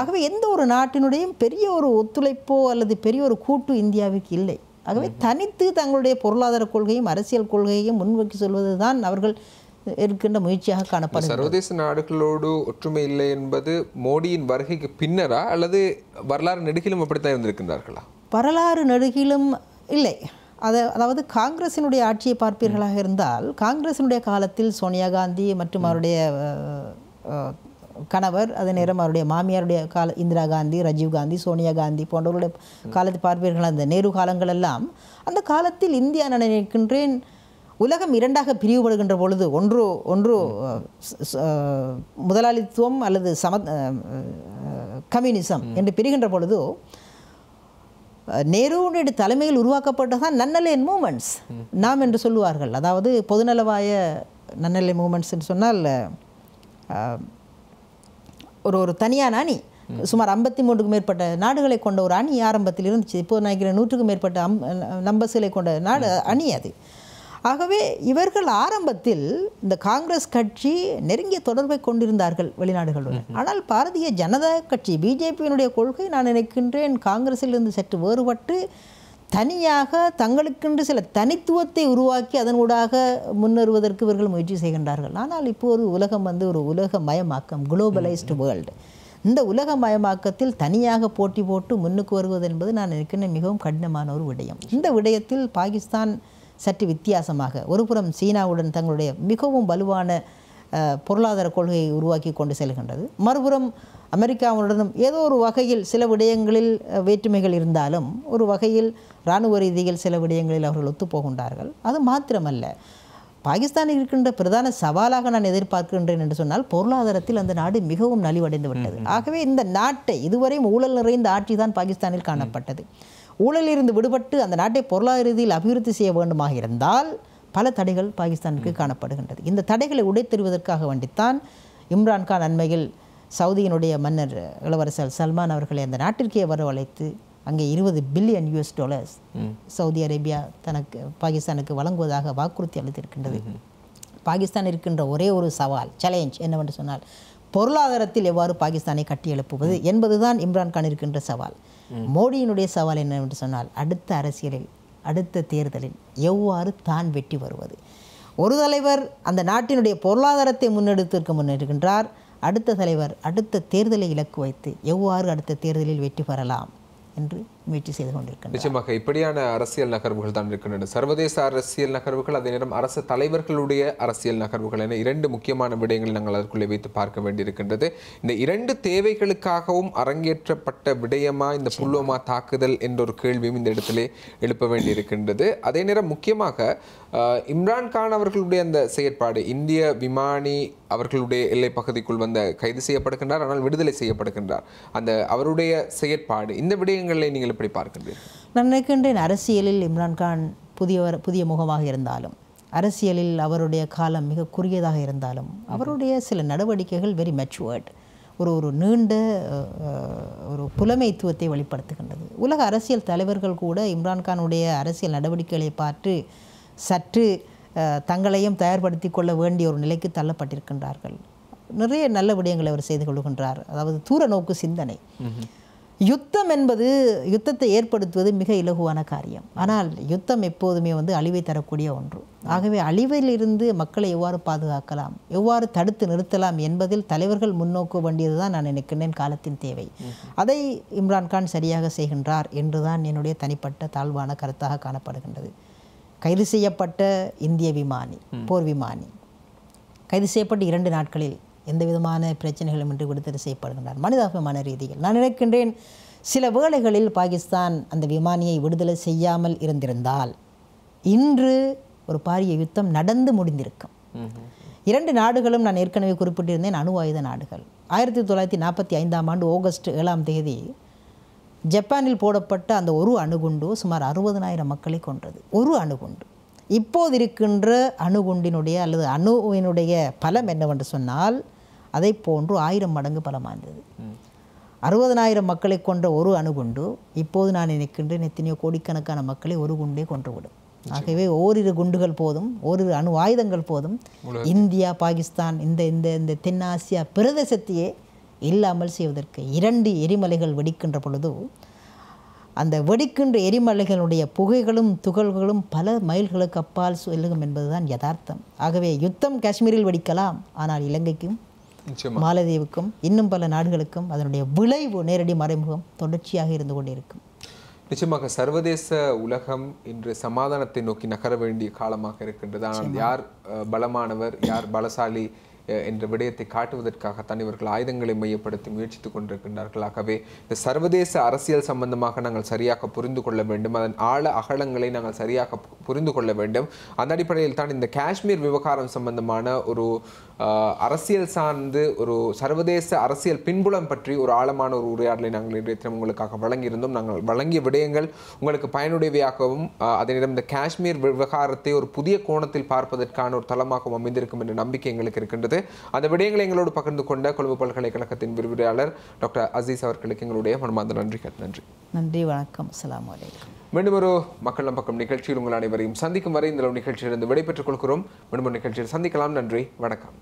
B: ஆகவே எந்த ஒரு நாட்டினுடையும் பெரிய ஒரு ஒத்துழைப்போ அல்லது பெரிய ஒரு கூட்டு இந்தியாவுக்கு இல்லை. ஆகவே தனித்து தங்களுடைய பொருளாதார கொள்கையும் அரசியல் கொள்கையையும் முன்வைக்கி சொல்வது தான் அவர்கள் இருக்கின்ற முயற்சியாக காணப்படும்.
A: சர்வதேச நாடுகளோடு ஒற்றுமை இல்லை என்பது மோடியின் வருகைக்கு பின்னரா அல்லது வரலாறு நெடுகிலும் அப்படித்தான் இருந்திருக்கின்றார்களா?
B: வரலாறு நெடுகிலும் இல்லை. அதாவது காங்கிரசினுடைய ஆட்சியை பார்ப்பீர்களாக இருந்தால், காங்கிரசினுடைய காலத்தில் சோனியா காந்தி மற்றும் அவருடைய கணவர், அதே நேரம் அவருடைய மாமியாருடைய இந்திரா காந்தி, ராஜீவ் காந்தி, சோனியா காந்தி போன்றவருடைய காலத்தை பார்ப்பீர்கள். அந்த நேரு காலங்கள் எல்லாம், அந்த காலத்தில் இந்தியா நான் நினைக்கின்றேன் உலகம் 2ஆக பிரிவுபடுகின்ற பொழுது, ஒன்று முதலாளித்துவம் அல்லது கம்யூனிசம் என்று பிரிகின்ற பொழுது நேருடைய தலைமையில் உருவாக்கப்பட்டதான் நன்னலைன் மூமெண்ட்ஸ் நாம் என்று சொல்லுவார்கள். அதாவது பொதுநலவாய நன்னலை மூமெண்ட்ஸ் என்று சொன்னால் ஒரு தனியான அணி, சுமார் 53க்கும் மேற்பட்ட நாடுகளை கொண்ட ஒரு அணி ஆரம்பத்தில் இருந்துச்சு. இப்போது நினைக்கிறேன் 100க்கும் மேற்பட்ட நம்பர்ஸ்களை கொண்ட அணி அது. ஆகவே இவர்கள் ஆரம்பத்தில் இந்த காங்கிரஸ் கட்சி நெருங்கிய தொடர்பை கொண்டிருந்தார்கள் வெளிநாடுகளுடன். ஆனால் பாரதிய ஜனதா கட்சி, பிஜேபியினுடைய கொள்கை நான் நினைக்கின்றேன் காங்கிரஸிலிருந்து சற்று வேறுபட்டு தனியாக தங்களுக்கென்று சில தனித்துவத்தை உருவாக்கி அதனூடாக முன்னேறுவதற்கு இவர்கள் முயற்சி செய்கின்றார்கள். ஆனால் இப்போது உலகம் ஒரு உலகமயமாக்கம், குளோபலைஸ்டு வேர்ல்டு. இந்த உலகமயமாக்கத்தில் தனியாக போட்டி போட்டு முன்னுக்கு வருவது என்பது நான் நினைக்கிறேன் மிகவும் கடினமான ஒரு விடயம். இந்த விடயத்தில் பாகிஸ்தான் சற்று வித்தியாசமாக, ஒருபுறம் சீனாவுடன் தங்களுடைய மிகவும் வலுவான பொருளாதார கொள்கையை உருவாக்கி கொண்டு செல்கின்றது, மறுபுறம் அமெரிக்காவுடனும் ஏதோ ஒரு வகையில் சில விடயங்களில் வேற்றுமைகள் இருந்தாலும் ஒரு வகையில் இராணுவ ரீதியில் சில விடயங்களில் அவர்கள் ஒத்துப்போகின்றார்கள். அது மாத்திரமல்ல, பாகிஸ்தானில் இருக்கின்ற பிரதான சவாலாக நான் எதிர்பார்க்கின்றேன் என்று சொன்னால், பொருளாதாரத்தில் அந்த நாடு மிகவும் நலிவடைந்து விட்டது. ஆகவே இந்த நாட்டை, இதுவரையும் ஊழல் நிறைந்த ஆட்சி தான் பாகிஸ்தானில் காணப்பட்டது. ஊழலிருந்து விடுபட்டு அந்த நாட்டை பொருளாதார ரீதியில் அபிவிருத்தி செய்ய வேண்டுமாக இருந்தால் பல தடைகள் பாகிஸ்தானுக்கு காணப்படுகின்றது. இந்த தடைகளை உடைத்தெறிவதற்காக வேண்டித்தான் இம்ரான்கான் அண்மையில் சவுதியினுடைய மன்னர் இளவரசர் சல்மான் அவர்களை அந்த நாட்டிற்கே வரவழைத்து அங்கே $20 பில்லியன் சவுதி அரேபியா பாகிஸ்தானுக்கு வழங்குவதாக வாக்குறுதி அளித்திருக்கின்றது. பாகிஸ்தான் இருக்கின்ற ஒரே ஒரு சவால், சேலஞ்ச் என்னவென்று சொன்னால், பொருளாதாரத்தில் எவ்வாறு பாகிஸ்தானை கட்டி எழுப்புவது என்பதுதான் இம்ரான்கான் இருக்கின்ற சவால். மோடியினுடைய சவால் என்னவென்று சொன்னால், அடுத்த அரசியலில், அடுத்த தேர்தலில் எவ்வாறு தான் வெற்றி வருவது. ஒரு தலைவர் அந்த நாட்டினுடைய பொருளாதாரத்தை முன்னெடுக்கின்றார், அடுத்த தலைவர் அடுத்த தேர்தலை இலக்கு வைத்து எவ்வாறு அடுத்த தேர்தலில் வெற்றி பெறலாம் என்று முயற்சி செய்து கொண்டிருக்கின்றனர்.
A: நிச்சயமாக இப்படியான அரசியல் நகர்வுகள் தான் இருக்கின்றன. சர்வதேச அரசியல் நகர்வுகள், அதே நேரம் அரசு தலைவர்களுடைய அரசியல் நகர்வுகள் என 2 முக்கியமான விடயங்களை நாங்கள் அதற்குள்ளே வைத்து பார்க்க வேண்டியிருக்கின்றது. இந்த 2 தேவைகளுக்காகவும் அரங்கேற்றப்பட்ட விடயமா இந்த புல்வாமா தாக்குதல் என்ற ஒரு கேள்வியும் இந்த இடத்திலே எழுப்ப வேண்டியிருக்கின்றது. அதே நேரம் முக்கியமாக இம்ரான்கான் அவர்களுடைய அந்த செயற்பாடு, இந்திய விமானி அவர்களுடைய எல்லை பகுதிக்குள் கைது செய்யப்படுகின்றார், ஆனால் விடுதலை செய்யப்படுகின்றார், அந்த அவருடைய செயற்பாடு, இந்த விடயங்களை நீங்கள் எப்படி பார்க்கின்றீர்கள்?
B: நான் நினைக்கின்றேன் அரசியலில் இம்ரான்கான் புதிய முகமாக இருந்தாலும் அரசியலில் அவருடைய காலம் மிக குறுகியதாக இருந்தாலும் அவருடைய சில நடவடிக்கைகள் வெரி மெச்சுவர்ட், ஒரு நீண்ட ஒரு புலமைத்துவத்தை வெளிப்படுத்துகின்றது. உலக அரசியல் தலைவர்கள் கூட இம்ரான்கானுடைய அரசியல் நடவடிக்கைகளை பார்த்து சற்று தங்களையும் தயார்படுத்தி கொள்ள வேண்டிய ஒரு நிலைக்கு தள்ளப்பட்டிருக்கின்றார்கள். நிறைய நல்ல விடயங்களை அவர் செய்து கொள்கின்றார். அதாவது தூர நோக்கு சிந்தனை. யுத்தம் என்பது, யுத்தத்தை ஏற்படுத்துவது மிக இலகுவான காரியம். ஆனால் யுத்தம் எப்போதுமே அழிவை தரக்கூடிய ஒன்று. ஆகவே அழிவிலிருந்து மக்களை எவ்வாறு பாதுகாக்கலாம், எவ்வாறு தடுத்து நிறுத்தலாம் என்பதில் தலைவர்கள் முன்னோக்க வேண்டியது தான் நான் நினைக்கின்றேன் காலத்தின் தேவை. அதை இம்ரான்கான் சரியாக செய்கின்றார் என்றுதான் என்னுடைய தனிப்பட்ட தாழ்வான கருத்தாக காணப்படுகின்றது. கைது செய்யப்பட்ட இந்திய விமானி, போர் விமானி கைது செய்யப்பட்டு 2 நாட்களில் எந்த விதமான பிரச்சனைகளும் இன்றி விடுதலை செய்யப்படுகின்றார். மனிதாபிமான ரீதியில் நான் நினைக்கின்றேன் சில வேளைகளில் பாகிஸ்தான் அந்த விமானியை விடுதலை செய்யாமல் இருந்திருந்தால் இன்று ஒரு பாரிய யுத்தம் நடந்து முடிந்திருக்கும். 2 நாடுகளும் நான் ஏற்கனவே குறிப்பிட்டிருந்தேன் அணு ஆயுத நாடுகள். 1945ஆம் ஆண்டு ஆகஸ்ட் 7ஆம் தேதி ஜப்பானில் போடப்பட்ட அந்த ஒரு அணுகுண்டு சுமார் 60,000 மக்களை கொன்றது. ஒரு அணுகுண்டு. இப்போது இருக்கின்ற அணுகுண்டினுடைய அல்லது அணுவினுடைய பலம் என்னவென்று சொன்னால் அதை போன்று 1000 மடங்கு பலம் வாய்ந்தது. 60,000 மக்களை கொன்ற ஒரு அணுகுண்டு இப்போது நான் நினைக்கின்றேன் எத்தனையோ கோடிக்கணக்கான மக்களை ஒரு குண்டே கொன்றுவிடும். ஆகவே ஓரிரு குண்டுகள் போதும், ஓரிரு அணு ஆயுதங்கள் போதும் இந்தியா, பாகிஸ்தான் இந்த தென்னாசியா பிரதேசத்தையே இல்லாமல் செய்வதற்கு. 2 எரிமலைகள் வெடிக்கின்ற பொழுது அந்த வெடிக்கின்ற எரிமலைகளுடைய புகைகளும் துகள்களும் பல மைல்களுக்கு அப்பால் செல்லும் என்பதுதான் யதார்த்தம். ஆகவே யுத்தம் காஷ்மீரில் வெடிக்கலாம், ஆனால் இலங்கைக்கும் மாலத்தீவுக்கும் இன்னும் பல நாடுகளுக்கும் அதனுடைய விளைவு நேரடி மறைமுகம் தொடர்ச்சியாக இருந்து கொண்டிருக்கும்.
A: நிச்சயமாக சர்வதேச உலகம் இன்று சமாதானத்தை நோக்கி நகர வேண்டிய காலமாக இருக்கின்றது. ஆனால் யார் பலமானவர், யார் பலசாலி என்ற விடயத்தை காட்டுவதற்காகத்தான் இவர்கள் ஆயுதங்களை மையப்படுத்தி முயற்சித்துக் கொண்டிருக்கின்றார்கள். ஆகவே இந்த சர்வதேச அரசியல் சம்பந்தமாக நாங்கள் சரியாக புரிந்து கொள்ள வேண்டும், அதன் ஆழ அகலங்களை நாங்கள் சரியாக புரிந்து கொள்ள வேண்டும். அந்த அடிப்படையில் தான் இந்த காஷ்மீர் விவகாரம் சம்பந்தமான ஒரு அரசியல் சார்ந்து ஒரு சர்வதேச அரசியல் பின்புலம் பற்றி ஒரு ஆழமான ஒரு உரையாடலை நாங்கள் இன்றைய தினம் உங்களுக்காக வழங்கியிருந்தோம். நாங்கள் வழங்கிய விடயங்கள் உங்களுக்கு பயனுடையவையாகவும் அதே நேரம் இந்த காஷ்மீர் விவகாரத்தை ஒரு புதிய கோணத்தில் பார்ப்பதற்கான ஒரு தளமாகவும் அமைந்திருக்கும் என்ற நம்பிக்கை எங்களுக்கு இருக்கின்றது. அந்த விடயங்களை எங்களோடு பகிர்ந்து கொண்ட கொழும்பு பல்கலைக்கழகத்தின் விரிவுரையாளர் டாக்டர் அசீஸ் அவர்களுக்கு எங்களுடைய மனமார்ந்த நன்றிகள்.
B: நன்றி, வணக்கம், அஸ்ஸலாமு அலைக்கும்.
A: மீண்டும் ஒரு மக்கள் பக்கம் நிகழ்ச்சியில் உங்கள் அனைவரையும் சந்திக்கும் வரை இந்த நிகழ்ச்சியிலிருந்து விடைபெற்றுக் கொள்கிறோம். மீண்டும் ஒரு நிகழ்ச்சியில் சந்திக்கலாம். நன்றி, வணக்கம்.